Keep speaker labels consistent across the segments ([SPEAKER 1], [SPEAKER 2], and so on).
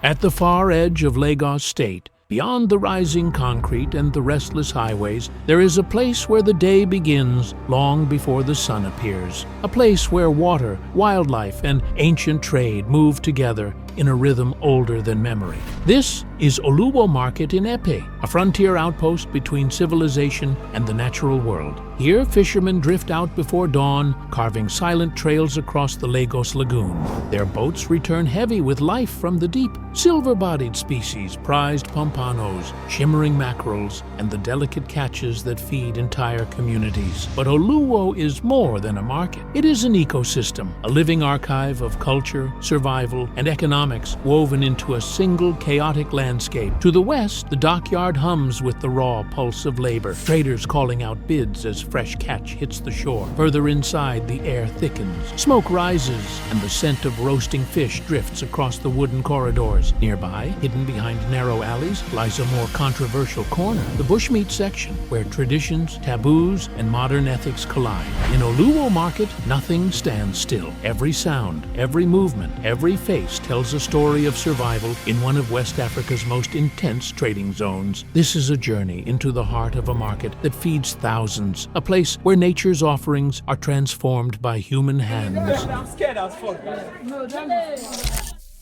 [SPEAKER 1] At the far edge of Lagos State, beyond the rising concrete and the restless highways, there is a place where the day begins long before the sun appears. A place where water, wildlife, and ancient trade move together in a rhythm older than memory. This is Oluwo Market in Epe, a frontier outpost between civilization and the natural world. Here, fishermen drift out before dawn, carving silent trails across the Lagos Lagoon. Their boats return heavy with life from the deep. Silver-bodied species, prized pompanos, shimmering mackerels, and the delicate catches that feed entire communities. But Oluwo is more than a market. It is an ecosystem, a living archive of culture, survival, and economics woven into a single chaotic landscape. To the west, the dockyard hums with the raw pulse of labor, traders calling out bids as fresh catch hits the shore. Further inside, the air thickens. Smoke rises, and the scent of roasting fish drifts across the wooden corridors. Nearby, hidden behind narrow alleys, lies a more controversial corner, the Bushmeat section, where traditions, taboos, and modern ethics collide. In Oluwo Market, nothing stands still. Every sound, every movement, every face tells a story of survival in one of West Africa's most intense trading zones. This is a journey into the heart of a market that feeds thousands, a place where nature's offerings are transformed by human hands.
[SPEAKER 2] I'm scared as fuck.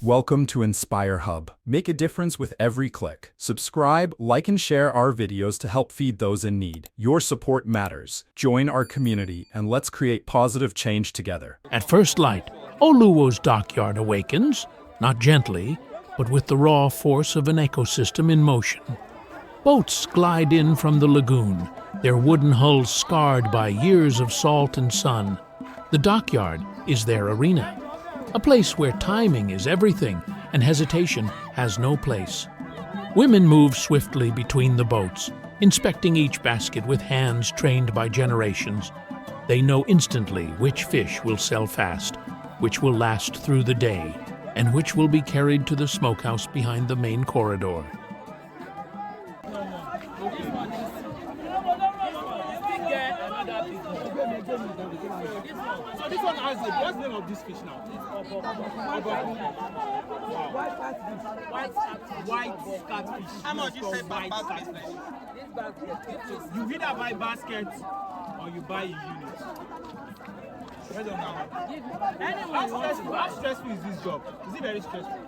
[SPEAKER 3] Welcome to Inspire Hub. Make a difference with every click. Subscribe, like, and share our videos to help feed those in need. Your support matters. Join our community and let's create positive change together.
[SPEAKER 1] At first light, Oluwo's dockyard awakens, not gently, but with the raw force of an ecosystem in motion. Boats glide in from the lagoon, their wooden hulls scarred by years of salt and sun. The dockyard is their arena, a place where timing is everything and hesitation has no place. Women move swiftly between the boats, inspecting each basket with hands trained by generations. They know instantly which fish will sell fast, which will last through the day, and which will be carried to the smokehouse behind the main corridor.
[SPEAKER 2] So this one has the what's the name of this fish now? White catfish. How much you say white catfish? You either buy basket or you buy a unit. How stressful is this job? Is it very stressful?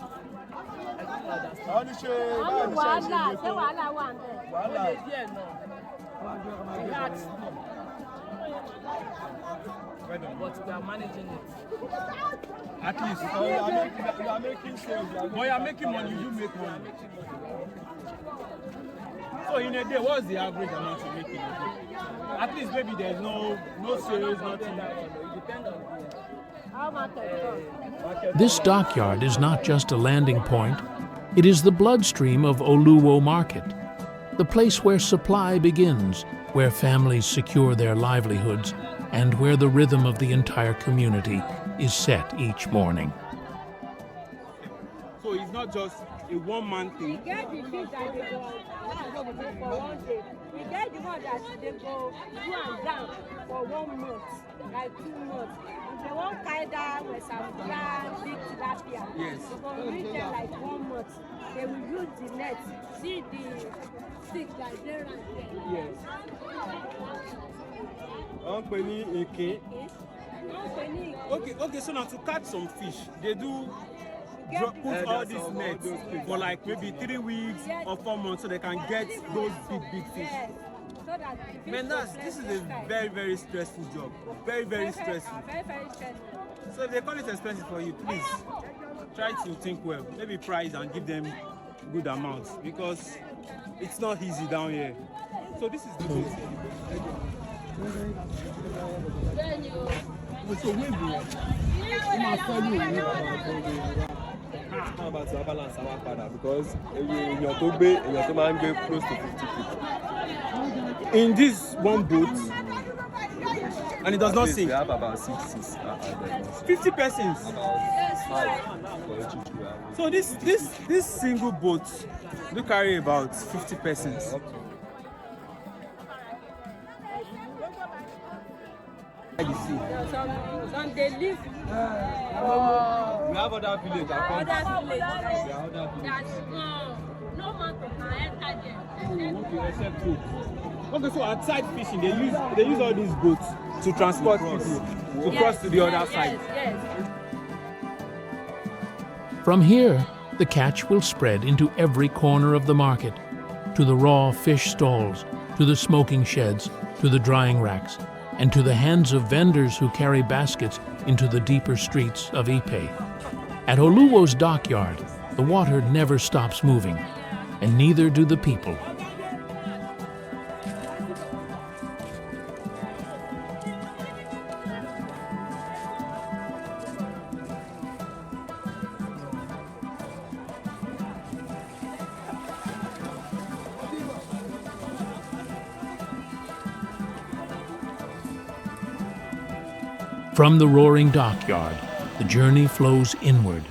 [SPEAKER 4] But we are managing it.
[SPEAKER 2] At least you are making sales. But you are making money, you make money. So in a day, what's the average amount you make in a day? At least maybe there's no sales, nothing.
[SPEAKER 4] It depends on
[SPEAKER 1] This dockyard is not just a landing point, it is the bloodstream of Oluwo Market, the place where supply begins, where families secure their livelihoods, and where the rhythm of the entire community is set each morning.
[SPEAKER 2] So it's not just a one-man thing.
[SPEAKER 5] We get the fish that they go for 1 day. We get the one that they go do and down for 1 month, like 2 months. If they want kaida with some big tilapia,
[SPEAKER 2] Yes.
[SPEAKER 5] they will reach there like 1 month. They will use the net, see the stick like there and there.
[SPEAKER 2] Yes. Okay, so now to catch some fish, they do put all these nets for like maybe 3 weeks or 4 months so they can get those big fish.
[SPEAKER 5] Yes. So that the fish
[SPEAKER 2] Man, this is a very stressful job. Very stressful.
[SPEAKER 5] Very stressful.
[SPEAKER 2] So if they call it expensive for you, please try to think well. Maybe price and give them good amounts because it's not easy down here. So this is the base.
[SPEAKER 6] How about to balance our father? Because you're to man close to 50 people.
[SPEAKER 2] In this one boat, and it does not sink.
[SPEAKER 6] We have about 6.
[SPEAKER 2] 50 persons. So this single boat do carry about 50 persons.
[SPEAKER 5] Some they live.
[SPEAKER 2] We
[SPEAKER 6] have other village apart.
[SPEAKER 5] Other village.
[SPEAKER 6] Yeah, other village.
[SPEAKER 5] That's no man can enter there.
[SPEAKER 2] Okay, except boat. Okay, so outside fishing, they use all these boats to transport people to cross to the other side.
[SPEAKER 5] Yes.
[SPEAKER 1] From here, the catch will spread into every corner of the market, to the raw fish stalls, to the smoking sheds, to the drying racks, and to the hands of vendors who carry baskets into the deeper streets of Ipe. At Oluwo's Dockyard, the water never stops moving, and neither do the people. From the roaring dockyard, the journey flows inward,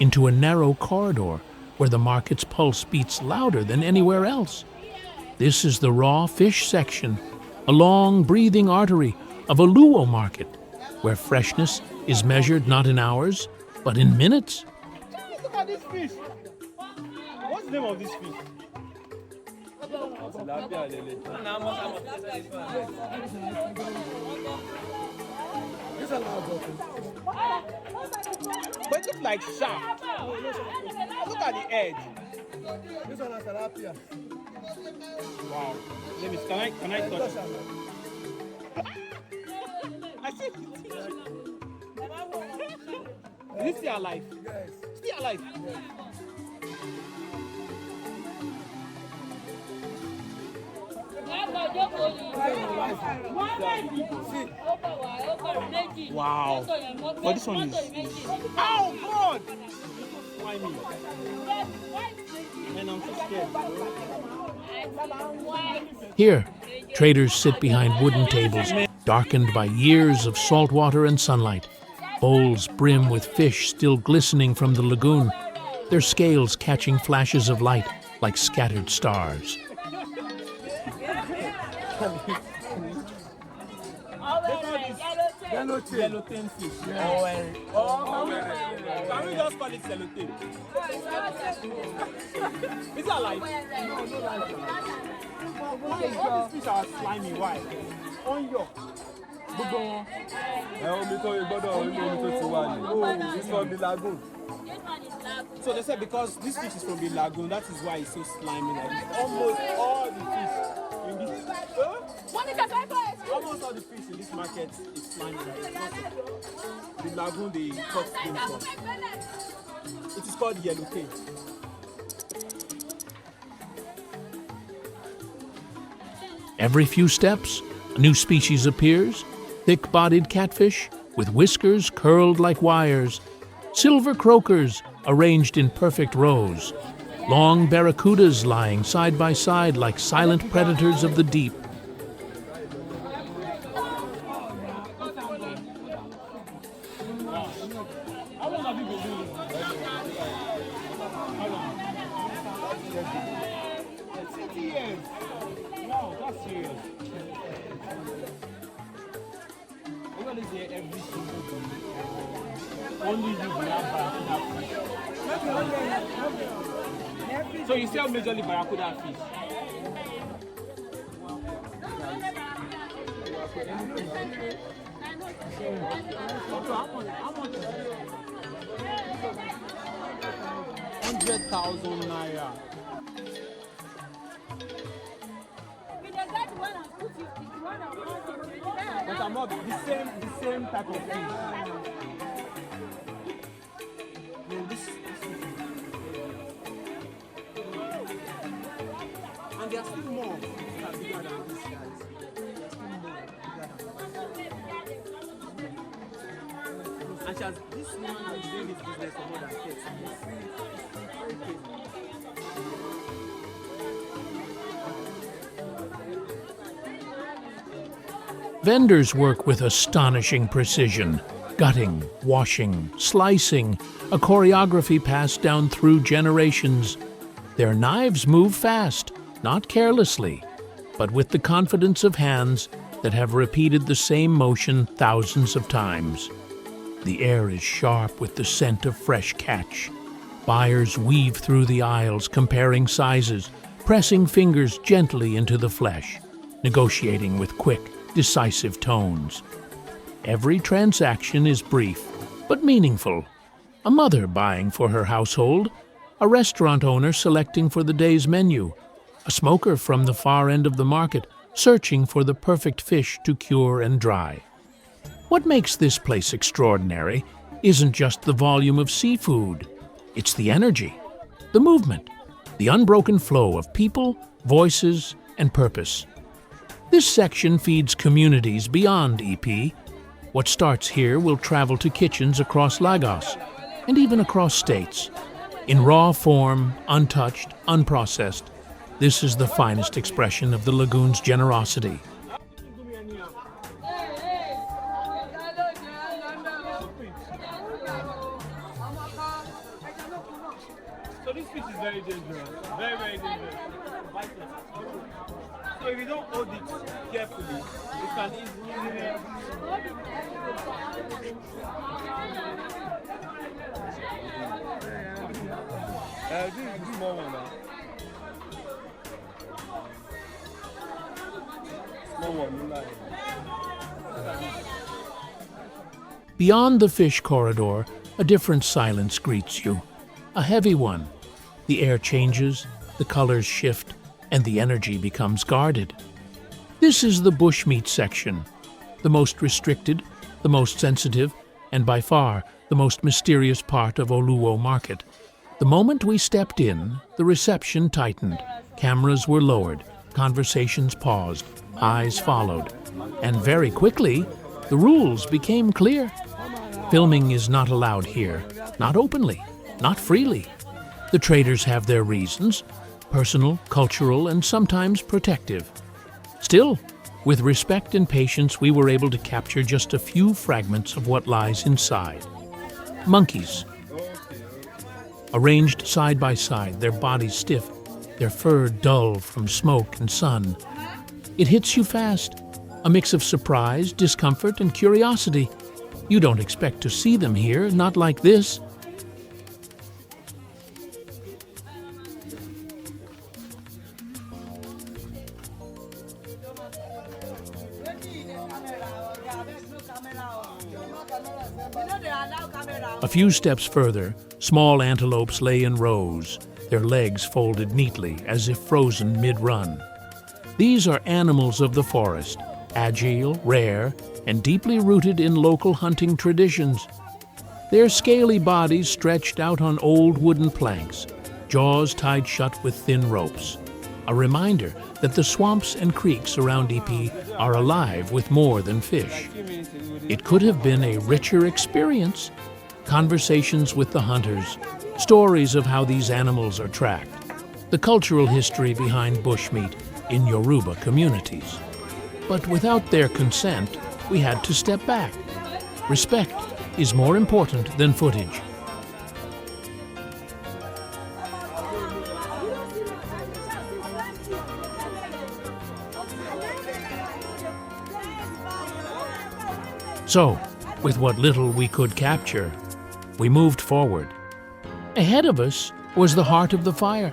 [SPEAKER 1] into a narrow corridor where the market's pulse beats louder than anywhere else. This is the raw fish section, a long breathing artery of Oluwo Market, where freshness is measured not in hours, but in minutes.
[SPEAKER 2] Look at this fish. What's the name of this fish? But it looks like shark. Look at the edge.
[SPEAKER 6] This one is tilapia.
[SPEAKER 2] Wow. Let me. Can I touch it? I see. Is it still alive?
[SPEAKER 6] Yes.
[SPEAKER 2] Still alive. Wow. But this one is. Oh God! Why me? Man, I'm so scared.
[SPEAKER 1] Here, traders sit behind wooden tables, darkened by years of salt water and sunlight. Bowls brim with fish still glistening from the lagoon, their scales catching flashes of light like scattered stars.
[SPEAKER 2] Yellowtail fish. Can we just call it yellowtail? Is it alive? All these fish are slimy. Why? On your.
[SPEAKER 6] It's from the lagoon.
[SPEAKER 2] So they said because this fish is from the lagoon, that is why it's so slimy like this. Almost all the fish in this almost all the fish in this market is slimy like this. The lagoon they caught them from. It is called yellowtail.
[SPEAKER 1] Every few steps, a new species appears, thick-bodied catfish with whiskers curled like wires, silver croakers arranged in perfect rows, long barracudas lying side by side like silent predators of the deep.
[SPEAKER 2] How long have you been doing it? 60 years. Wow, that's serious. Everybody is here every single day. Only you will have barracuda fish. So you sell majorly barracuda fish? How much is it? 100,000 naira. But I'm not the same type of fish. No, this and there are still more that are bigger than this, guys. And she has, this woman has been doing this business for more than 30 years.
[SPEAKER 1] Vendors work with astonishing precision, gutting, washing, slicing, a choreography passed down through generations. Their knives move fast, not carelessly, but with the confidence of hands that have repeated the same motion thousands of times. The air is sharp with the scent of fresh catch. Buyers weave through the aisles, comparing sizes, pressing fingers gently into the flesh, negotiating with quick, decisive tones. Every transaction is brief, but meaningful. A mother buying for her household, a restaurant owner selecting for the day's menu, a smoker from the far end of the market searching for the perfect fish to cure and dry. What makes this place extraordinary isn't just the volume of seafood. It's the energy, the movement, the unbroken flow of people, voices, and purpose. This section feeds communities beyond EP. What starts here will travel to kitchens across Lagos and even across states. In raw form, untouched, unprocessed, this is the finest expression of the lagoon's generosity.
[SPEAKER 2] So this fish is very dangerous. Very, very dangerous. So if you don't hold it carefully, it can easily... This is a small one now. Small one, like.
[SPEAKER 1] Beyond the fish corridor, a different silence greets you. A heavy one. The air changes, the colors shift, and the energy becomes guarded. This is the bushmeat section, the most restricted, the most sensitive, and by far the most mysterious part of Oluwo Market. The moment we stepped in, the reception tightened. Cameras were lowered, conversations paused, eyes followed. And very quickly, the rules became clear. Filming is not allowed here, not openly, not freely. The traders have their reasons, personal, cultural, and sometimes protective. Still, with respect and patience, we were able to capture just a few fragments of what lies inside. Monkeys. Arranged side by side, their bodies stiff, their fur dull from smoke and sun. It hits you fast, a mix of surprise, discomfort, and curiosity. You don't expect to see them here, not like this. A few steps further, small antelopes lay in rows, their legs folded neatly as if frozen mid-run. These are animals of the forest, agile, rare, and deeply rooted in local hunting traditions. Their scaly bodies stretched out on old wooden planks, jaws tied shut with thin ropes. A reminder that the swamps and creeks around EP are alive with more than fish. It could have been a richer experience. Conversations with the hunters, stories of how these animals are tracked, the cultural history behind bushmeat in Yoruba communities. But without their consent, we had to step back. Respect is more important than footage. So, with what little we could capture, we moved forward. Ahead of us was the heart of the fire,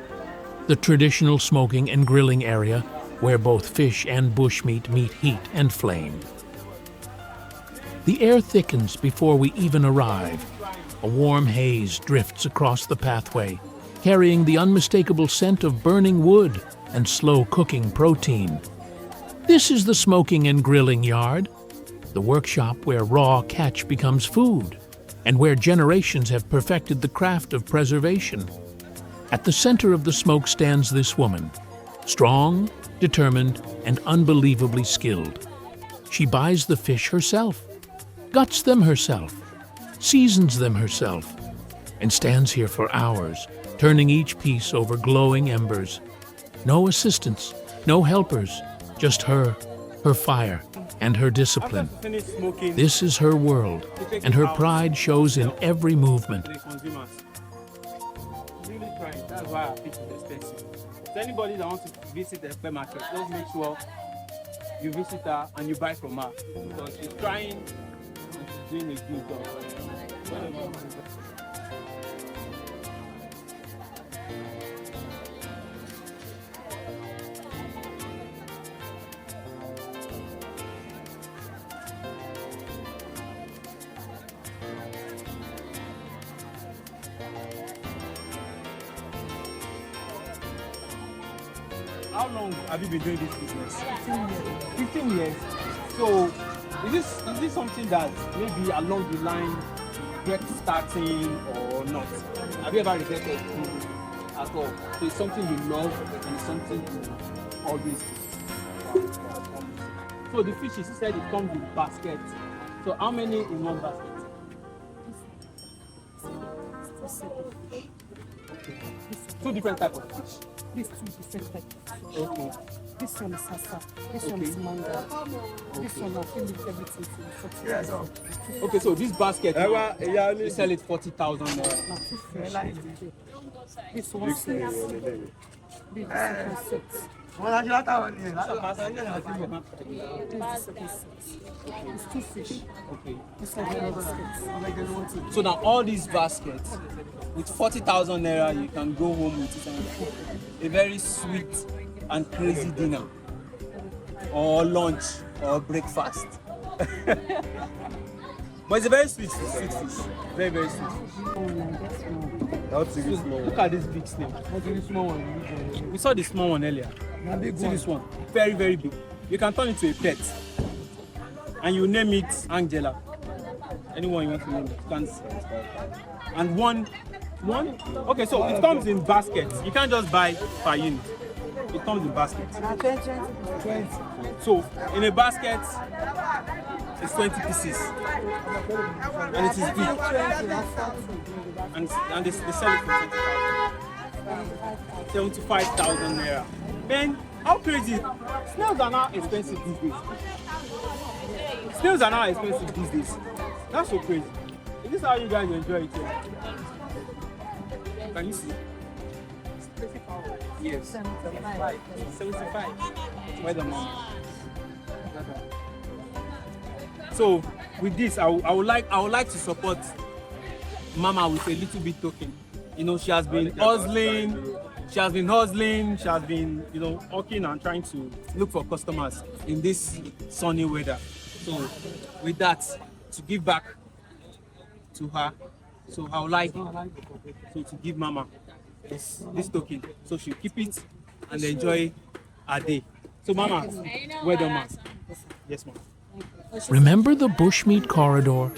[SPEAKER 1] the traditional smoking and grilling area where both fish and bushmeat meet heat and flame. The air thickens before we even arrive. A warm haze drifts across the pathway, carrying the unmistakable scent of burning wood and slow-cooking protein. This is the smoking and grilling yard, the workshop where raw catch becomes food, and where generations have perfected the craft of preservation. At the center of the smoke stands this woman, strong, determined, and unbelievably skilled. She buys the fish herself, guts them herself, seasons them herself, and stands here for hours, turning each piece over glowing embers. No assistants, no helpers, just her fire, and her discipline. This is her world, and her pride shows in every movement.
[SPEAKER 2] Really trying. That's why our fish is expensive. So anybody that wants to visit the Oluwo Market, just make sure you visit her and you buy from her, because she's trying and she's doing a good job. How long have you been doing this business? 15 years. So, is this something that maybe along the line regret starting or not? Have you ever regretted at all? So it's something you love and it's something you always do. So the fish, you said it comes in basket. So how many in one basket? Two different types of fish.
[SPEAKER 7] These two different types.
[SPEAKER 2] Okay.
[SPEAKER 7] This one is sasa, this one is manga. This one I feel with everything for 40,000.
[SPEAKER 2] Okay, so this basket, you sell it 40,000 naira.
[SPEAKER 7] Now two fish. This one set. This second set. This second set. It's two fish.
[SPEAKER 2] Okay.
[SPEAKER 7] This one is basket.
[SPEAKER 2] So now all these baskets, with 40,000 naira, you can go home with a very sweet and crazy dinner, or lunch, or breakfast. But it's a very sweet fish. Very, very sweet fish. Look at this big snake. We saw the small one earlier. See this one? Very, very big. You can turn it to a pet. And you name it Angela. Anyone you want to name it. And one. Okay, so it comes in baskets. You can't just buy per unit. It comes in baskets. 20. So in a basket, it's 20 pieces. And it is big. And they sell it for 75,000 naira. Man, how crazy? Snails are now expensive these days. Snails are now expensive these days. That's so crazy. Is this how you guys enjoy it here? Can you see? Yes. 75. Where the money? So with this, I would like to support Mama with a little bit token. You know, she has been hustling. She has been, working and trying to look for customers in this sunny weather. So with that, to give back to her, so I would like to give Mama this token, so she'll keep it and enjoy her day. So Mama, well done, ma. Yes, ma'am.
[SPEAKER 1] Remember the bushmeat corridor?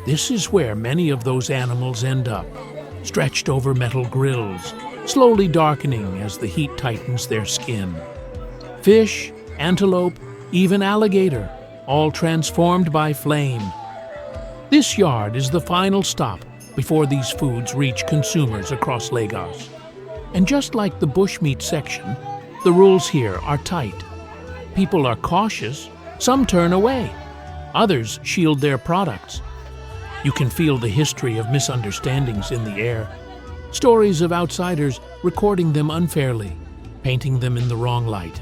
[SPEAKER 1] This is where many of those animals end up, stretched over metal grills, slowly darkening as the heat tightens their skin. Fish, antelope, even alligator, all transformed by flame. This yard is the final stop before these foods reach consumers across Lagos. And just like the bushmeat section, the rules here are tight. People are cautious, some turn away, others shield their products. You can feel the history of misunderstandings in the air, stories of outsiders recording them unfairly, painting them in the wrong light.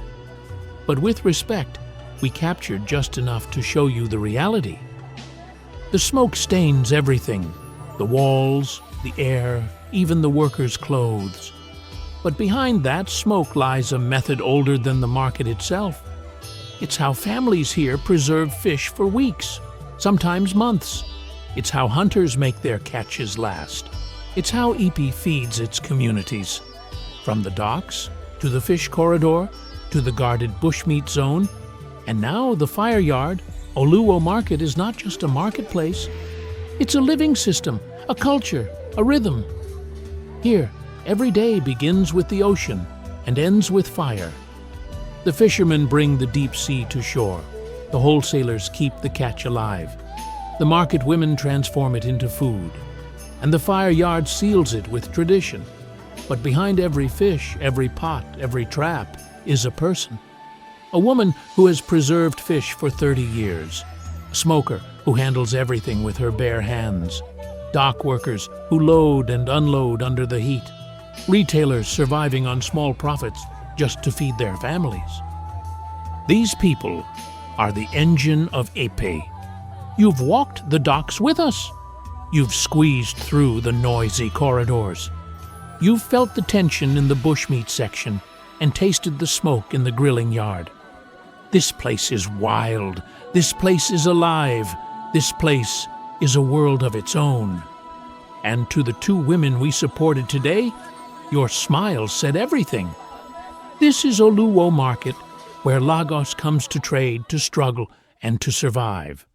[SPEAKER 1] But with respect, we captured just enough to show you the reality. The smoke stains everything, the walls, the air, even the workers' clothes. But behind that smoke lies a method older than the market itself. It's how families here preserve fish for weeks, sometimes months. It's how hunters make their catches last. It's how Ipi feeds its communities. From the docks, to the fish corridor, to the guarded bushmeat zone, and now the fire yard, Oluwo Market is not just a marketplace. It's a living system, a culture, a rhythm. Here, every day begins with the ocean and ends with fire. The fishermen bring the deep sea to shore. The wholesalers keep the catch alive. The market women transform it into food. And the fire yard seals it with tradition. But behind every fish, every pot, every trap is a person. A woman who has preserved fish for 30 years. A smoker who handles everything with her bare hands. Dock workers who load and unload under the heat. Retailers surviving on small profits just to feed their families. These people are the engine of Ipi. You've walked the docks with us. You've squeezed through the noisy corridors. You've felt the tension in the bushmeat section and tasted the smoke in the grilling yard. This place is wild. This place is alive. This place is a world of its own. And to the two women we supported today, your smile said everything. This is Oluwo Market, where Lagos comes to trade, to struggle, and to survive.